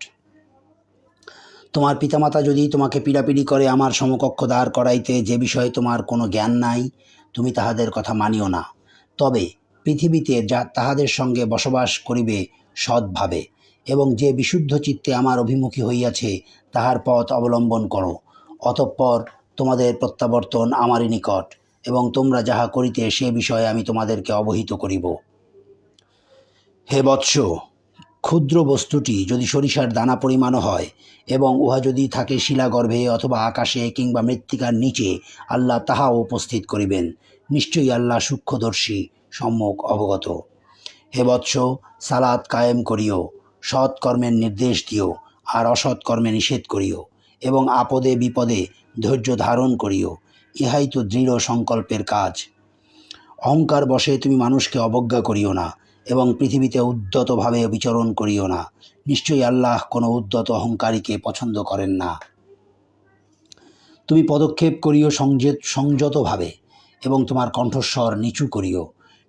তোমার পিতামাতা যদি তোমাকে পীড়াপিড়ি করে আমার সমকক্ষ দাঁড় করাইতে, যে বিষয়ে তোমার কোনো জ্ঞান নাই, তুমি তাহাদের কথা মানিও না। তবে পৃথিবীতে তাহাদের সঙ্গে বসবাস করিবে সৎভাবে, এবং যে বিশুদ্ধ চিত্তে আমার অভিমুখী হইয়াছে তাহার পথ অবলম্বন করো। অতঃপর তোমাদের প্রত্যাবর্তন আমারই নিকট, এবং তোমরা যাহা করিতে সে বিষয়ে আমি তোমাদেরকে অবহিত করিব। হে বৎস, ক্ষুদ্র বস্তুটি যদি সরিষার দানা পরিমাণও হয়, এবং উহা যদি থাকে শিলাগর্ভে অথবা আকাশে কিংবা মৃত্তিকার নিচে, আল্লাহ তাহাও উপস্থিত করিবেন। নিশ্চয়ই আল্লাহ সূক্ষ্মদর্শী, সম্যক অবগত। হে বৎস, সালাত কায়েম করিও, সৎ কর্মের নির্দেশ দিও, আর অসৎ কর্মে নিষেধ করিও, এবং আপদে বিপদে ধৈর্য ধারণ করিও। ইহাই তো দৃঢ় সংকল্পের কাজ। অহংকার বশে তুমি মানুষকে অবজ্ঞা করিও না, এবং পৃথিবীতে উদ্ধতভাবে বিচরণ করিও না। নিশ্চয়ই আল্লাহ কোনো উদ্ধত অহংকারীকে পছন্দ করেন না। তুমি পদক্ষেপ করিও সংযতভাবে, এবং তোমার কণ্ঠস্বর নিচু করিও।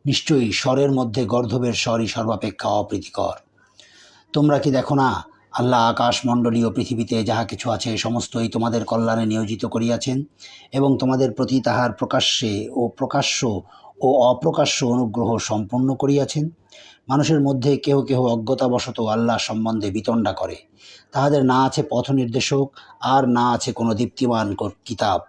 নিশ্চয়ই স্বরের মধ্যে গর্ধবের স্বরই সর্বাপেক্ষা অপ্রীতিকর। তোমরা কি দেখো না, আল্লাহ আকাশমণ্ডলীয় পৃথিবীতে যাহা কিছু আছে সমস্তই তোমাদের কল্যাণে নিয়োজিত করিয়াছেন, এবং তোমাদের প্রতি তাহার প্রকাশ্য ও অপ্রকাশ্য অনুগ্রহ সম্পন্ন করিয়াছেন। মানুষের মধ্যে কেহ কেহ অজ্ঞতাবশত আল্লাহ সম্বন্ধে বিতণ্ডা করে। তাহাদের না আছে পথ নির্দেশক, আর না আছে কোনো দীপ্তিমান কিতাব।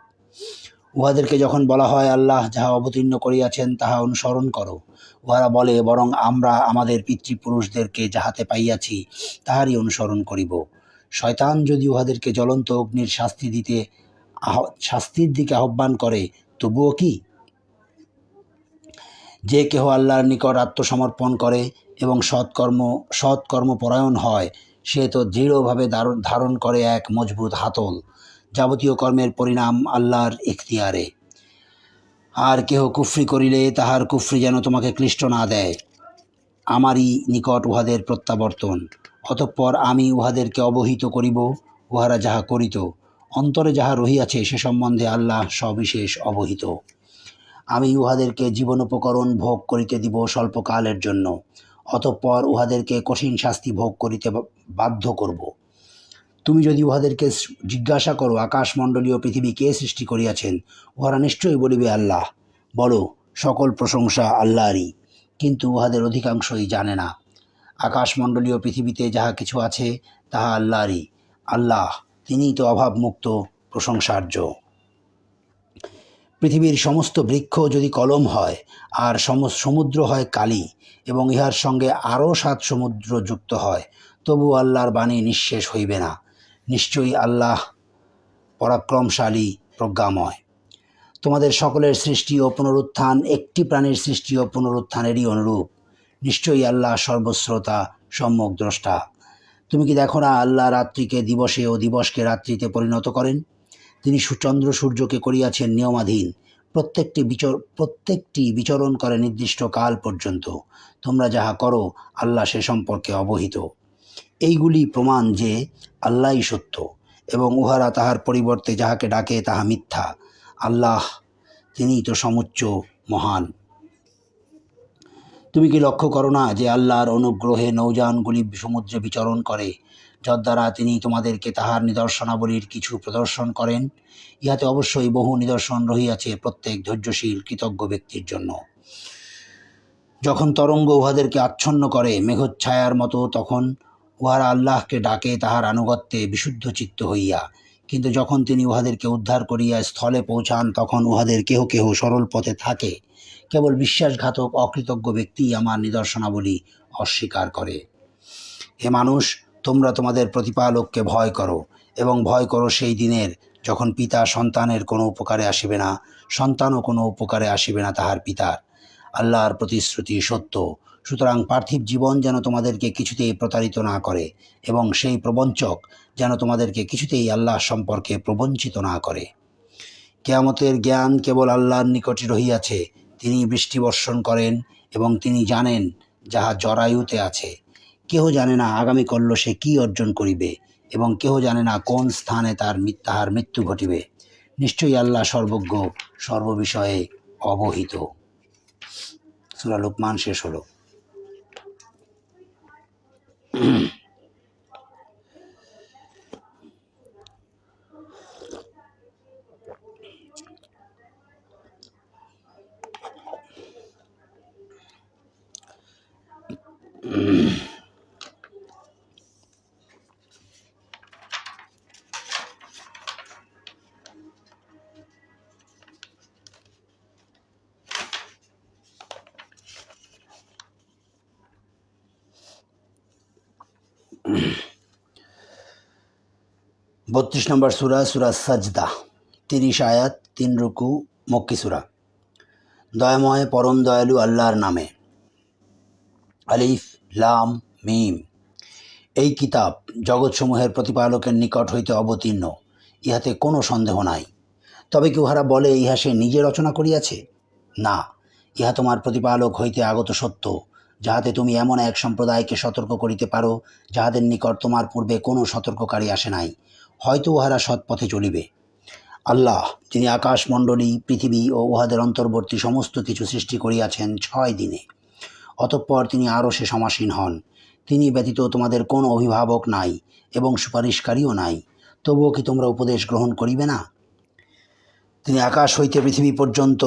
উহাদেরকে যখন বলা হয় আল্লাহ যাহা অবতীর্ণ করিয়াছেন তাহা অনুসরণ করো, উহারা বলে, বরং আমরা আমাদের পিতৃপুরুষদেরকে যাহাতে পাইয়াছি তাহারই অনুসরণ করিব। শয়তান যদি উহাদেরকে জ্বলন্ত অগ্নির শাস্তির দিকে আহ্বান করে, তবুও কি? যে কেহ আল্লাহর নিকট আত্মসমর্পণ করে এবং সৎকর্মপরায়ণ হয়, সে তো দৃঢ়ভাবে ধারণ করে এক মজবুত হাতল। যাবতীয় কর্মের পরিণাম আল্লাহর ইখতিয়ারে। আর কেহ কুফরি করিলে তাহার কুফরি যেন তোমাকে ক্লিষ্ট না দেয়। আমারই নিকট উহাদের প্রত্যাবর্তন। অতঃপর আমি উহাদেরকে অবহিত করিব উহারা যাহা করিত। অন্তরে যাহা রহিয়াছে সে সম্বন্ধে আল্লাহ সবিশেষ অবহিত। আমি উহাদেরকে জীবনোপকরণ ভোগ করিতে দিব স্বল্পকালের জন্য, অতঃপর উহাদেরকে কঠিন শাস্তি ভোগ করিতে বাধ্য করব। তুমি যদি উহাদেরকে জিজ্ঞাসা করো, আকাশমণ্ডলীয় পৃথিবী কে সৃষ্টি করিয়াছেন, উহারা নিশ্চয়ই বলিবে আল্লাহ। বলো, সকল প্রশংসা আল্লাহরই, কিন্তু উহাদের অধিকাংশই জানে না। আকাশমণ্ডলীয় পৃথিবীতে যাহা কিছু আছে তাহা আল্লাহরই। আল্লাহ, তিনিই তো অভাবমুক্ত প্রশংসার্য। পৃথিবীর সমস্ত বৃক্ষ যদি কলম হয়, আর সমুদ্র হয় কালি, এবং ইহার সঙ্গে আরও 7 সমুদ্র যুক্ত হয়, তবু আল্লাহর বাণী নিঃশেষ হইবে না। নিশ্চয়ই আল্লাহ পরাক্রমশালী, প্রজ্ঞাময়। তোমাদের সকলের সৃষ্টি ও পুনরুত্থান একটি প্রাণীর সৃষ্টি ও পুনরুত্থানেরই অনুরূপ। নিশ্চয়ই আল্লাহ সর্বশ্রোতা, সম্যক দ্রষ্টা। তুমি কি দেখো না, আল্লাহ রাত্রিকে দিবসে ও দিবসকে রাত্রিতে পরিণত করেন। তিনি চন্দ্র সূর্যকে করিয়াছেন নিয়মাধীন, প্রত্যেকটি বিচরণ করে নির্দিষ্ট কাল পর্যন্ত। তোমরা যাহা করো আল্লাহ সে সম্পর্কে অবহিত। এইগুলি প্রমাণ যে আল্লাহই সত্য, এবং উহারা তাহার পরিবর্তে যাহাকে ডাকে তাহা মিথ্যা। আল্লাহ, তিনিই তো সমুচ্চ মহান। তুমি কি লক্ষ্য করো না যে আল্লাহর অনুগ্রহে নৌযানগুলি সমুদ্রে বিচরণ করে? যদ্বারা তিনি তোমাদেরকে তাহার নিদর্শনাবলীর কিছু প্রদর্শন করেন। ইহাতে অবশ্যই বহু নিদর্শন রহিয়াছে প্রত্যেক ধৈর্যশীল কৃতজ্ঞ ব্যক্তির জন্য। যখন তরঙ্গ উহাদেরকে আচ্ছন্ন করে মেঘচ্ছায়ার মতো, তখন উহারা আল্লাহকে ডাকে তাহার আনুগত্যে বিশুদ্ধ চিত্ত হইয়া। কিন্তু যখন তিনি উহাদেরকে উদ্ধার করিয়া স্থলে পৌঁছান, তখন উহাদের কেহ কেহ সরল পথে থাকে। কেবল বিশ্বাসঘাতক অকৃতজ্ঞ ব্যক্তি আমার নিদর্শনাবলী অস্বীকার করে। হে মানুষ, তোমরা তোমাদের প্রতিপালককে ভয় করো, এবং ভয় করো সেই দিনের যখন পিতা সন্তানের কোনো উপকারে আসিবে না, সন্তানও কোনো উপকারে আসিবে না তাহার পিতার। আল্লাহর প্রতিশ্রুতি সত্য। সুতরাং পার্থিব জীবন যেন তোমাদেরকে কিছুতেই প্রতারিত না করে, এবং সেই প্রবঞ্চক যেন তোমাদেরকে কিছুতেই আল্লাহ সম্পর্কে প্রবঞ্চিত না করে। কিয়ামতের জ্ঞান কেবল আল্লাহর নিকটই রহিয়াছে। তিনি বৃষ্টি বর্ষণ করেন, এবং তিনি জানেন যাহা জরায়ুতে আছে। কেহ জানে না আগামীকল্য সে কী অর্জন করিবে, এবং কেহ জানে না কোন স্থানে তাহার মৃত্যু ঘটিবে। নিশ্চয়ই আল্লাহ সর্বজ্ঞ, সর্ববিষয়ে অবহিত। সূরা লুকমান শেষ হলো। বত্রিশ নম্বর সূরা, সূরা সাজদা, 30 আয়াত, 3 রুকু, মক্কি সূরা। দয়াময় পরম দয়ালু আল্লাহর নামে। আলিফ লাম মিম। এই কিতাব জগৎসমূহের প্রতিপালকের নিকট হইতে অবতীর্ণ, ইহাতে কোনো সন্দেহ নাই। তবে কি উহারা বলে ইহা সে নিজে রচনা করিয়াছে? না, ইহা তোমার প্রতিপালক হইতে আগত সত্য, যাহাতে তুমি এমন এক সম্প্রদায়কে সতর্ক করিতে পারো যাহাদের নিকট তোমার পূর্বে কোনো সতর্ককারী আসে নাই। হয়তো উহারা সৎপথে চলিবে। আল্লাহ, যিনি আকাশমণ্ডলী, পৃথিবী ও উহাদের অন্তর্বর্তী সমস্ত কিছু সৃষ্টি করিয়াছেন 6 দিনে, অতঃপর তিনি আরশে সমাসীন হন। তিনি ব্যতীত তোমাদের কোনো অভিভাবক নাই এবং সুপারিশকারীও নাই। তবুও কি তোমরা উপদেশ গ্রহণ করিবে না? তিনি আকাশ হইতে পৃথিবী পর্যন্ত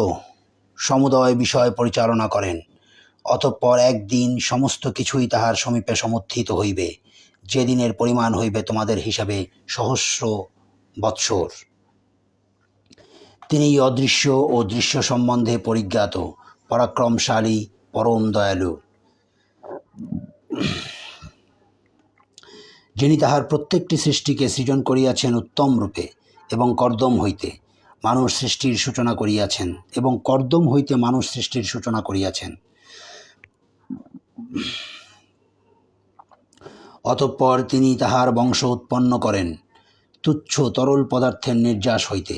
সমুদয় বিষয় পরিচালনা করেন। অতঃপর একদিন সমস্ত কিছুই তাহার সমীপে সমুত্থিত হইবে, যে দিনের পরিমাণ হইবে তোমাদের হিসাবে সহস্র বৎসর। তিনি অদৃশ্য ও দৃশ্য সম্বন্ধে পরিজ্ঞাত, পরাক্রমশালী, পরম দয়ালু। যিনি তাহার প্রত্যেকটি সৃষ্টিকে সৃজন করিয়াছেন উত্তম রূপে এবং কর্দম হইতে মানুষ সৃষ্টির সূচনা করিয়াছেন, এবং কর্দম হইতে মানুষ সৃষ্টির সূচনা করিয়াছেন। অতঃপর তিনি তাহার বংশ উৎপন্ন করেন তুচ্ছ তরল পদার্থের নির্যাস হইতে।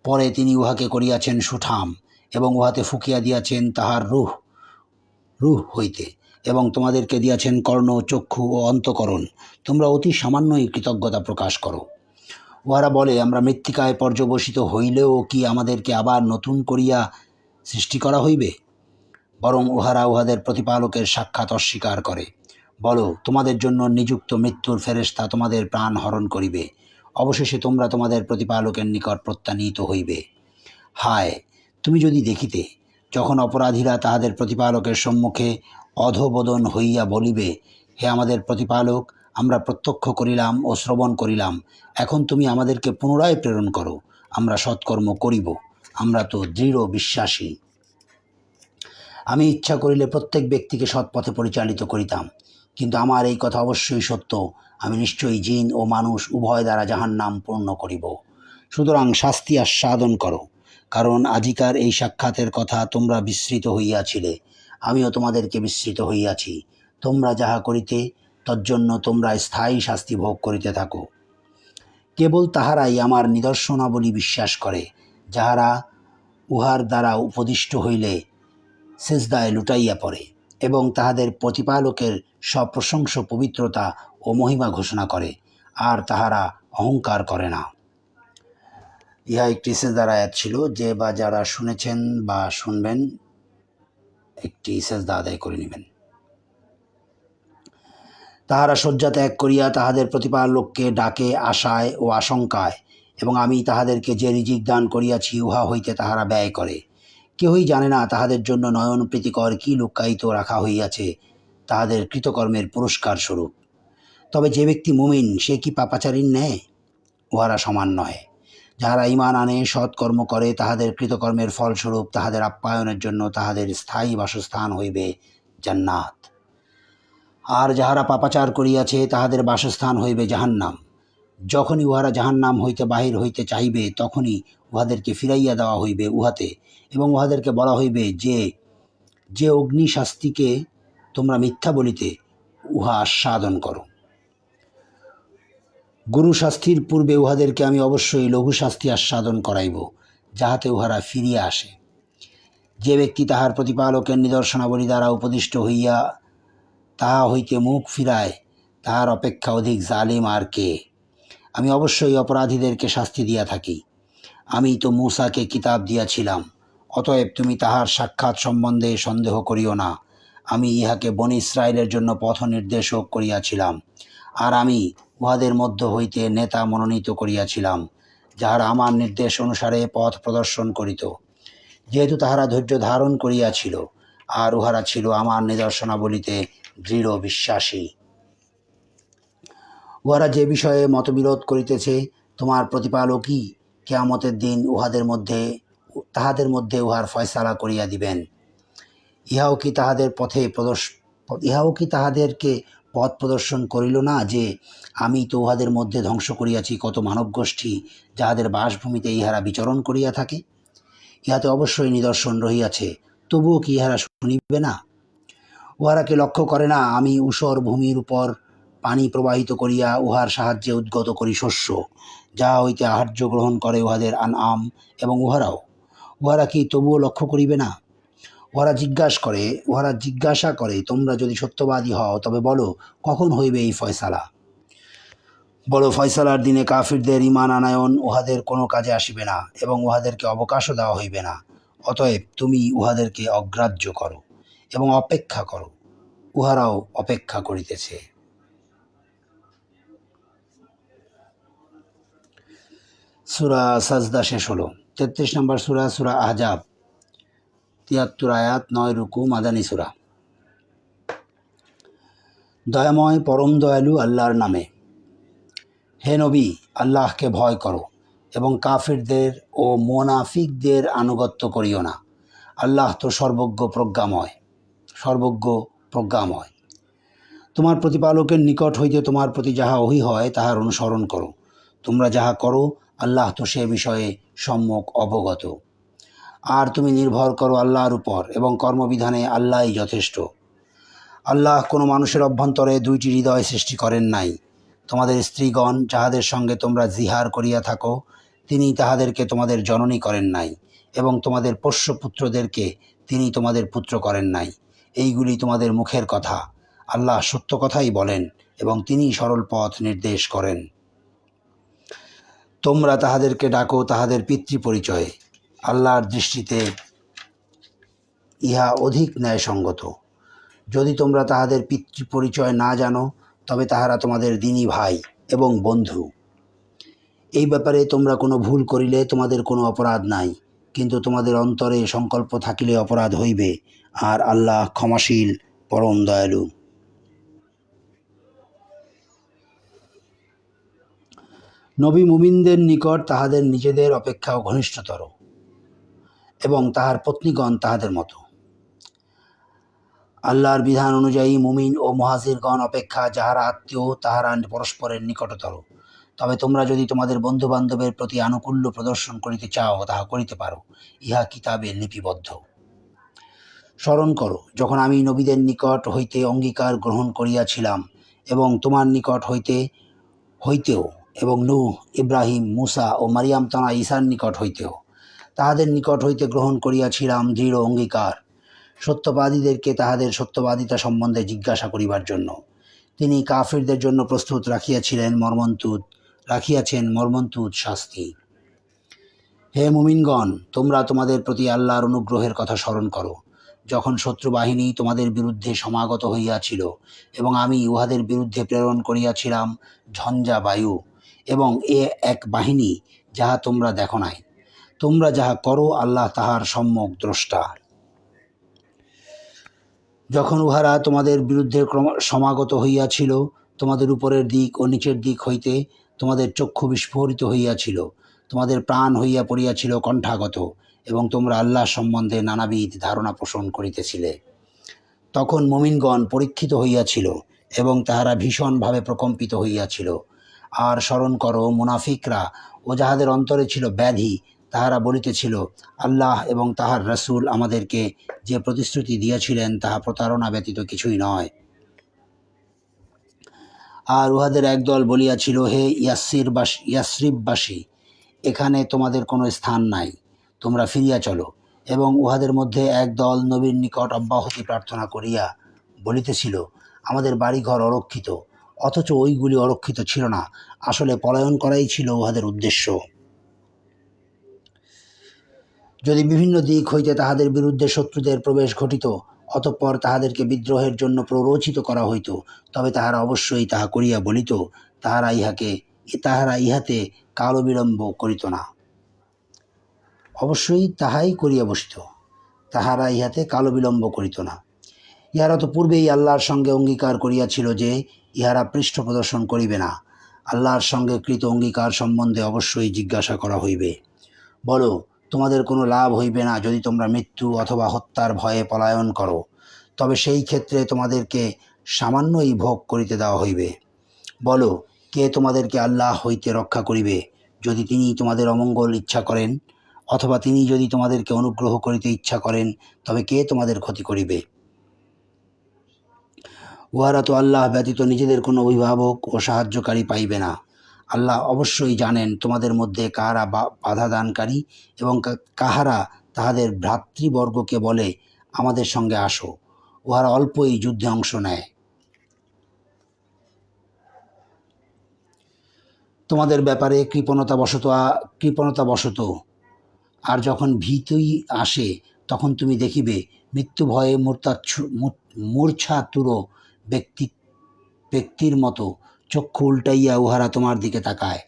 পরে তিনি উহাকে করিয়াছেন সুঠাম, এবং উহাতে ফুকিয়া দিয়াছেন তাহার রূহ হইতে, এবং তোমাদেরকে দিয়াছেন কর্ণ, চক্ষু ও অন্তঃকরণ। তোমরা অতি সামান্যই কৃতজ্ঞতা প্রকাশ করো। উহারা বলে, আমরা মৃত্তিকায় পর্যবসিত হইলেও কি আমাদেরকে আবার নতুন করিয়া সৃষ্টি করা হইবে? বরং উহারা উহাদের প্রতিপালকের সাক্ষাৎ অস্বীকার করে। বলো, তোমাদের জন্য নিযুক্ত মৃত্যুর ফেরেশতা তোমাদের প্রাণ হরণ করিবে। অবশেষে তোমরা তোমাদের প্রতিপালকের নিকট প্রত্যানীত হইবে। হায়, তুমি যদি দেখিতে, যখন অপরাধীরা তাহাদের প্রতিপালকের সম্মুখে অধোবদন হইয়া বলিবে, হে আমাদের প্রতিপালক, আমরা প্রত্যক্ষ করিলাম ও শ্রবণ করিলাম, এখন তুমি আমাদেরকে পুনরায় প্রেরণ করো, আমরা সৎকর্ম করিব, আমরা তো দৃঢ় বিশ্বাসী। আমি ইচ্ছা করিলে প্রত্যেক ব্যক্তিকে সৎপথে পরিচালিত করিতাম, কিন্তু আমার এই কথা অবশ্যই সত্য, আমি নিশ্চয়ই জিন ও মানুষ উভয় দ্বারা জাহান্নাম পূর্ণ করিব। সুতরাং শাস্তি আস্বাদন করো, কারণ আজিকার এই সাক্ষাতের কথা তোমরা বিস্মৃত হইয়াছিলে, আমিও তোমাদেরকে বিস্মৃত হইয়াছি। তোমরা যাহা করিতে তজ্জন্য তোমরা স্থায়ী শাস্তি ভোগ করিতে থাকো। কেবল তাহারাই আমার নিদর্শনাবলী বিশ্বাস করে, যাহারা উহার দ্বারা উপদিষ্ট হইলে সেজদায় লুটাইয়া পড়ে, এবং তাহাদের প্রতিপালকের সপ্রশংস পবিত্রতা ও মহিমা ঘোষণা করে, আর তাহারা অহংকার করে না। ইহা একটি সেজদার আয়াত ছিল, যে বা যারা শুনেছেন বা শুনবেন একটি সেজদা আদায় করে নেবেন। তাহারা শয্যা ত্যাগ করিয়া তাহাদের প্রতিপালককে ডাকে আশায় ও আশঙ্কায়, এবং আমি তাহাদেরকে যে রিজিক দান করিয়াছি উহা হইতে তাহারা ব্যয় করে। কেহই জানে না তাহাদের জন্য নয়ন প্রীতিকর কি লুক্কায়িত রাখা হইয়াছে তাহাদের কৃতকর্মের পুরস্কার স্বরূপ। তবে যে ব্যক্তি মুমিন সে কি পাপাচারীর ন্যায়? উহারা সমান নহে। যাহারা ঈমান আনে, সৎকর্ম করে, তাহাদের কৃতকর্মের ফলস্বরূপ তাহাদের আপ্যায়নের জন্য তাহাদের স্থায়ী বাসস্থান হইবে জান্নাত। আর যাহারা পাপাচার করিয়াছে তাহাদের বাসস্থান হইবে জাহান্নাম। যখনই উহারা জাহান্নাম হইতে বাহির হইতে চাহিবে তখনই উহাদেরকে ফিরাইয়া দেওয়া হইবে উহাতে, এবং উহাদেরকে বলা হইবে যে যে অগ্নিশাস্তিকে তোমরা মিথ্যা বলিতে উহা আস্বাদন করো। গুরু শাস্তির পূর্বে উহাদেরকে আমি অবশ্যই লঘু শাস্তি আস্বাদন করাইব, যাহাতে উহারা ফিরিয়া আসে। যে ব্যক্তি তাহার প্রতিপালকের নিদর্শনাবলী দ্বারা উপদিষ্ট হইয়া তাহা হইতে মুখ ফিরায় তাহার অপেক্ষা অধিক জালিম আর কে? আমি অবশ্যই অপরাধীদেরকে শাস্তি দিয়া থাকি। আমি তো মূসাকে কিতাব দিয়াছিলাম, অতএব তুমি তাহার সাক্ষাৎ সম্বন্ধে সন্দেহ করিও না। আমি ইহাকে বনী ইসরায়েলের জন্য পথ নির্দেশক করিয়াছিলাম, আর আমি উহাদের মধ্য হইতে নেতা মনোনীত করিয়াছিলাম, যাহারা আমার নির্দেশ অনুসারে পথ প্রদর্শন করিত। যেহেতু তাহারা ধৈর্য ধারণ করিয়াছিল আর উহারা ছিল আমার নিদর্শনাবলীতে দৃঢ় বিশ্বাসী। উহারা যে বিষয়ে মতবিরোধ করিতেছে তোমার প্রতিপালকই কিয়ামতের দিন তাহাদের মধ্যে উহার ফয়সালা করিয়া দিবেন। ইহাও কি তাহাদেরকে পথ প্রদর্শন করিল না যে আমি তো উহাদের মধ্যে ধ্বংস করিয়াছি কত মানব গোষ্ঠী, যাহাদের বাসভূমিতে ইহারা বিচরণ করিয়া থাকে? ইহাতে অবশ্যই নিদর্শন রহিয়াছে, তবুও কি ইহারা শুনিবে না? উহারা কি লক্ষ্য করে না আমি ঊষর ভূমির উপর পানি প্রবাহিত করিয়া উহার সাহায্যে উদ্গত করি শস্য, যাহা হইতে আহার্য গ্রহণ করে উহাদের আনআম এবং উহারা কি তবুও লক্ষ্য করিবে না? উহারা জিজ্ঞাসা করে তোমরা যদি সত্যবাদী হও তবে বলো কখন হইবে এই ফয়সালা? বলো, ফয়সালার দিনে কাফিরদের ঈমান আনায়ন উহাদের কোনো কাজে আসিবে না, এবং উহাদেরকে অবকাশও দেওয়া হইবে না। অতএব তুমি উহাদেরকে অগ্রাহ্য করো এবং অপেক্ষা করো, উহারাও অপেক্ষা করিতেছে। সূরা সাজদা শেষ হলো। 33 নম্বর সূরা, সূরা আহজাব, 73 আয়াত, 9 রুকু, মাদানী সূরা। দয়াময় পরম দয়ালু আল্লাহর নামে। হে নবী, আল্লাহকে ভয় করো এবং কাফিরদের ও মোনাফিকদের আনুগত্য করিও না। আল্লাহ তো সর্বজ্ঞ প্রজ্ঞাময়। তোমার প্রতিপালকের নিকট হইতে তোমার প্রতি যাহা ওহী হয় তাহার অনুসরণ করো। তোমরা যাহা করো আল্লাহ তো সে বিষয়ে সম্যক অবগত। আর তুমি নির্ভর করো আল্লাহর উপর এবং কর্মবিধানে আল্লাহই যথেষ্ট। আল্লাহ কোনো মানুষের অভ্যন্তরে দুইটি হৃদয় সৃষ্টি করেন নাই। তোমাদের স্ত্রীগণ যাহাদের সঙ্গে তোমরা জিহার করিয়া থাকো তিনি তাহাদেরকে তোমাদের জননী করেন নাই, এবং তোমাদের পোষ্যপুত্রদেরকে তিনি তোমাদের পুত্র করেন নাই। এইগুলি তোমাদের মুখের কথা। আল্লাহ সত্য কথাই বলেন এবং তিনি সরল পথ নির্দেশ করেন। তোমরা তাহাদেরকে ডাকো তাহাদের পিতৃপরিচয়ে। আল্লাহর দৃষ্টিতে ইহা অধিক ন্যায়সঙ্গত। যদি তোমরা তাহাদের পিতৃপরিচয় না জানো তবে তাহারা তোমাদের দিনী ভাই এবং বন্ধু। এই ব্যাপারে তোমরা কোনো ভুল করিলে তোমাদের কোনো অপরাধ নাই, কিন্তু তোমাদের অন্তরে সংকল্প থাকিলে অপরাধ হইবে, আর আল্লাহ ক্ষমাশীল পরম দয়ালু। নবী মুমিনদের নিকট তাহাদের নিজেদের অপেক্ষাও ঘনিষ্ঠতর, এবং তাহার পত্নীগণ তাহাদের মতো। আল্লাহর বিধান অনুযায়ী মুমিন ও মুহাজিরগণ অপেক্ষা যাহারা আত্মীয় তাহারা পরস্পরের নিকটতর। তবে তোমরা যদি তোমাদের বন্ধুবান্ধবের প্রতি আনুকূল্য প্রদর্শন করিতে চাও তাহা করিতে পারো, ইহা কিতাবে লিপিবদ্ধ। স্মরণ করো যখন আমি নবীদের নিকট হইতে অঙ্গীকার গ্রহণ করিয়াছিলাম, এবং তোমার নিকট হইতেও, এবং নূহ, ইব্রাহিম, মূসা ও মারিয়াম তনয়া ঈসার নিকট হইতেও তাহাদের নিকট হইতে গ্রহণ করিয়াছিলাম দৃঢ় অঙ্গীকার, সত্যবাদীদেরকে তাহাদের সত্যবাদিতা সম্বন্ধে জিজ্ঞাসা করিবার জন্য। তিনি কাফিরদের জন্য প্রস্তুত রাখিয়াছেন মর্মন্তুদ শাস্তি। হে মুমিনগণ, তোমরা তোমাদের প্রতি আল্লাহর অনুগ্রহের কথা স্মরণ করো, যখন শত্রু বাহিনী তোমাদের বিরুদ্ধে সমাগত হইয়াছিল, এবং আমি উহাদের বিরুদ্ধে প্রেরণ করিয়াছিলাম ঝঞ্ঝা বায়ু, এবং এ এক বাহিনী যাহা তোমরা দেখো নাই। তোমরা যাহা করো আল্লাহ তাহার সম্যক দ্রষ্টা। যখন উহারা তোমাদের বিরুদ্ধে সমাগত হইয়াছিল, তোমাদের উপরের দিক ও নিচের দিক হইতে তোমাদের চক্ষু বিস্ফোরিত হইয়াছিল, তোমাদের প্রাণ হইয়া পড়িয়াছিল কণ্ঠাগত, এবং তোমরা আল্লাহ সম্বন্ধে নানাবিধ ধারণা পোষণ করিতেছিলে। তখন মুমিনগণ পরীক্ষিত হইয়াছিল, এবং তাহারা ভীষণভাবে প্রকম্পিত হইয়াছিল। আর স্মরণ করো, মুনাফিকরা ও যাহাদের অন্তরে ছিল ব্যাধি, তাহারা বলিতেছিল, আল্লাহ এবং তাহার রাসূল আমাদেরকে যে প্রতিশ্রুতি দিয়াছিলেন তাহা প্রতারণা ব্যতীত কিছুই নয়। আর উহাদের একদল বলিয়াছিল, হে ইয়াসরিববাসী, এখানে তোমাদের কোনো স্থান নাই, তোমরা ফিরিয়া চলো। এবং উহাদের মধ্যে একদল নবীর নিকট অব্যাহতি প্রার্থনা করিয়া বলিতেছিল, আমাদের বাড়িঘর অরক্ষিত। অথচ ওইগুলি অরক্ষিত ছিল না, আসলে পলায়ন করাই ছিল উহাদের উদ্দেশ্য। যদি বিভিন্ন দিক হইতে তাহাদের বিরুদ্ধে শত্রুদের প্রবেশ ঘটিত, অতঃপর তাহাদেরকে বিদ্রোহের জন্য প্ররোচিত করা হইত, তবে তাহারা অবশ্যই তাহা করিয়া বলিত, তাহারা ইহাতে কালবিলম্ব করিত না। অবশ্যই তাহাই করিয়া বসিত, তাহারা ইহাতে কালবিলম্ব করিত না। ইহারা তো পূর্বেই আল্লাহর সঙ্গে অঙ্গীকার করিয়াছিল যে ইহারা পৃষ্ঠ প্রদর্শন করিবে না। আল্লাহর সঙ্গে কৃত অঙ্গীকার সম্বন্ধে অবশ্যই জিজ্ঞাসা করা হইবে। বলো, তোমাদের কোনো লাভ হইবে না যদি তোমরা মৃত্যু অথবা হত্যার ভয়ে পলায়ন করো, তবে সেই ক্ষেত্রে তোমাদেরকে সামান্যই ভোগ করিতে দেওয়া হইবে। বলো, কে তোমাদেরকে আল্লাহ হইতে রক্ষা করিবে যদি তিনি তোমাদের অমঙ্গল ইচ্ছা করেন, অথবা তিনি যদি তোমাদেরকে অনুগ্রহ করিতে ইচ্ছা করেন, তবে কে তোমাদের ক্ষতি করিবে? উহারা তো আল্লাহ ব্যতীত নিজেদের কোনো অভিভাবক ও সাহায্যকারী পাইবে না। আল্লাহ অবশ্যই জানেন তোমাদের মধ্যে কাহারা বাধা দানকারী এবং কাহারা তাহাদের ভ্রাতৃবর্গকে বলে, আমাদের সঙ্গে আসো। উহারা অল্পই যুদ্ধে অংশ নেয়। তোমাদের ব্যাপারে কৃপণতাবশত আর যখন ভীতই আসে, তখন তুমি দেখিবে মৃত্যু ভয়ে মূর্ছাতুর ব্যক্তির মতো চক্ষু উল্টাইয়া উহারা তোমার দিকে তাকায়।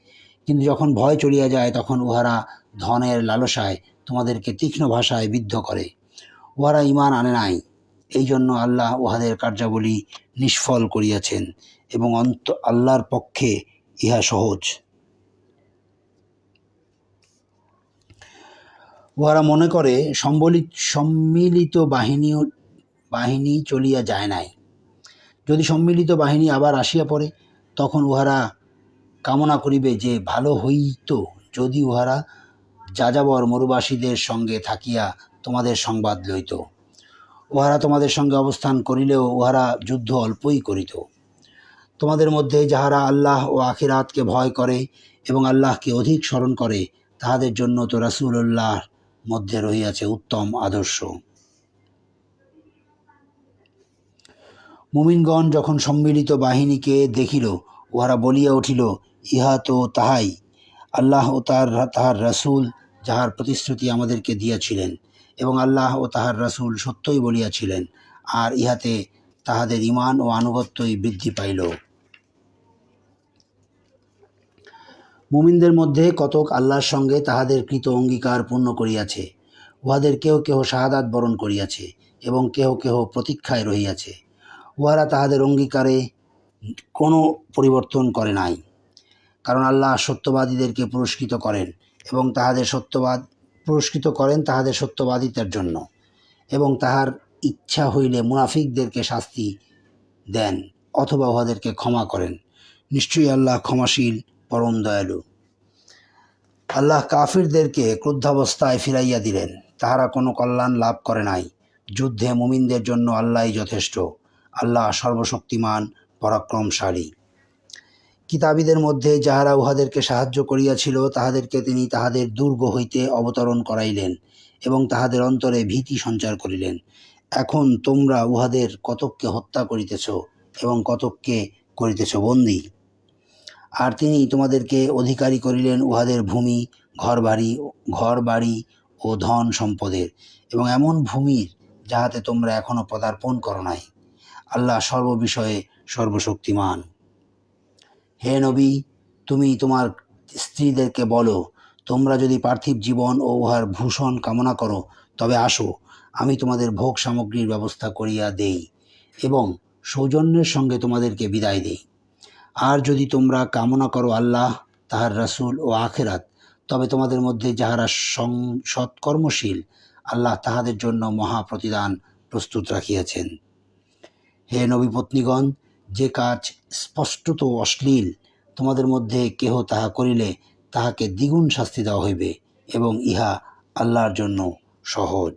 কিন্তু যখন ভয় চলিয়া যায়, তখন উহারা ধনের লালসায় তোমাদেরকে তীক্ষ্ণ ভাষায় বিদ্ধ করে। উহারা ঈমান আনে নাই, এই জন্য আল্লাহ উহাদের কার্যাবলী নিষ্ফল করিয়াছেন, এবং আল্লাহর পক্ষে ইহা সহজ। উহারা মনে করে সম্মিলিত বাহিনী চলিয়া যায় নাই। যদি সম্মিলিত বাহিনী আবার আসিয়া পড়ে, তখন উহারা কামনা করিবে যে ভালো হইত যদি উহারা যাযাবর মরুবাসীদের সঙ্গে থাকিয়া তোমাদের সংবাদ লইত। উহারা তোমাদের সঙ্গে অবস্থান করিলেও উহারা যুদ্ধ অল্পই করিত। তোমাদের মধ্যে যাহারা আল্লাহ ও আখিরাতকে ভয় করে এবং আল্লাহকে অধিক স্মরণ করে, তাহাদের জন্য তো রাসূলুল্লাহর মধ্যে রহিয়াছে উত্তম আদর্শ। মুমিনগণ যখন সম্মিলিত বাহিনীকে দেখিল, উহারা বলিয়া উঠিল, ইহা তো তাহাই, আল্লাহ ও তাহার রাসূল যাহার প্রতিশ্রুতি আমাদেরকে দিয়াছিলেন, এবং আল্লাহ ও তাহার রাসূল সত্যই বলিয়াছিলেন, আর ইহাতে তাহাদের ঈমান ও আনুগত্যই বৃদ্ধি পাইল। মুমিনদের মধ্যে কতক আল্লাহর সঙ্গে তাহাদের কৃত অঙ্গীকার পূর্ণ করিয়াছে। উহাদের কেহ কেহ শাহাদাত বরণ করিয়াছে, এবং কেহ কেহ প্রতীক্ষায় রহিয়াছে। উহারা তাহাদের অঙ্গীকারে কোনো পরিবর্তন করে নাই, কারণ আল্লাহ সত্যবাদীদেরকে পুরস্কৃত করেন তাহাদের সত্যবাদিতার জন্য, এবং তাহার ইচ্ছা হইলে মুনাফিকদেরকে শাস্তি দেন অথবা উহাদেরকে ক্ষমা করেন। নিশ্চয়ই আল্লাহ ক্ষমাশীল, পরম দয়ালু। আল্লাহ কাফিরদেরকে ক্রুদ্ধাবস্থায় ফিরাইয়া দিলেন, তাহারা কোনো কল্যাণ লাভ করে নাই। যুদ্ধে মুমিনদের জন্য আল্লাহই যথেষ্ট। আল্লাহ সর্বশক্তিমান, পরাক্রমশালী। কিতাবীদের মধ্যে যাহারা উহাদেরকে সাহায্য করিয়াছিল, তাহাদেরকে তিনি তাহাদের দুর্গ হইতে অবতরণ করাইলেন এবং তাহাদের অন্তরে ভীতি সঞ্চার করিলেন। এখন তোমরা উহাদের কতককে হত্যা করিতেছ এবং কতককে করিতেছ বন্দী। আর তিনি তোমাদেরকে অধিকারী করিলেন উহাদের ভূমি, ঘরবাড়ি ও ধন সম্পদের, এবং এমন ভূমির যাহাতে তোমরা এখনও পদার্পণ করো নাই। আল্লাহ সর্ববিষয়ে সর্বশক্তিমান। হে নবী, তুমি তোমার স্ত্রীদেরকে বলো, তোমরা যদি পার্থিব জীবন ও উহার ভূষণ কামনা করো, তবে আসো, আমি তোমাদের ভোগ সামগ্রীর ব্যবস্থা করিয়া দেই এবং সৌজন্যের সঙ্গে তোমাদেরকে বিদায় দেই। আর যদি তোমরা কামনা করো আল্লাহ, তাহার রাসূল ও আখিরাত, তবে তোমাদের মধ্যে যাহারা সৎকর্মশীল, আল্লাহ তাহাদের জন্য মহা প্রতিদান প্রস্তুত রাখিয়াছেন। হে নবীপত্নীগণ, যে কাজ স্পষ্টত অশ্লীল, তোমাদের মধ্যে কেহ তাহা করিলে তাহাকে দ্বিগুণ শাস্তি দেওয়া হইবে এবং ইহা আল্লাহর জন্য সহজ।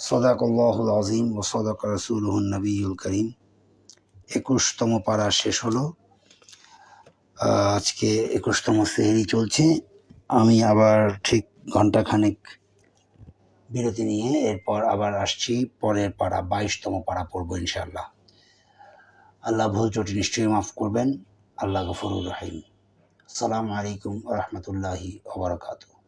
সদাকাল্লাহুল আযীম ওয়া সাদাকা রাসূলুহুন নবিয়্যুল কারীম। 21তম পারা শেষ হলো। আজকে 21তম সেহরি চলছে। আমি আবার ঠিক ঘণ্টাখানেক বিরতি নিয়ে এরপর আবার আসছি, পরের পারা 22তম পারা পড়বো ইনশাআল্লাহ। আল্লাহ ভুল ত্রুটি নিশ্চয়ই মাফ করবেন। আল্লাহ গফুরুর রহিম। আসসালামু আলাইকুম ওয়া রাহমাতুল্লাহি ওয়া বারাকাতুহু।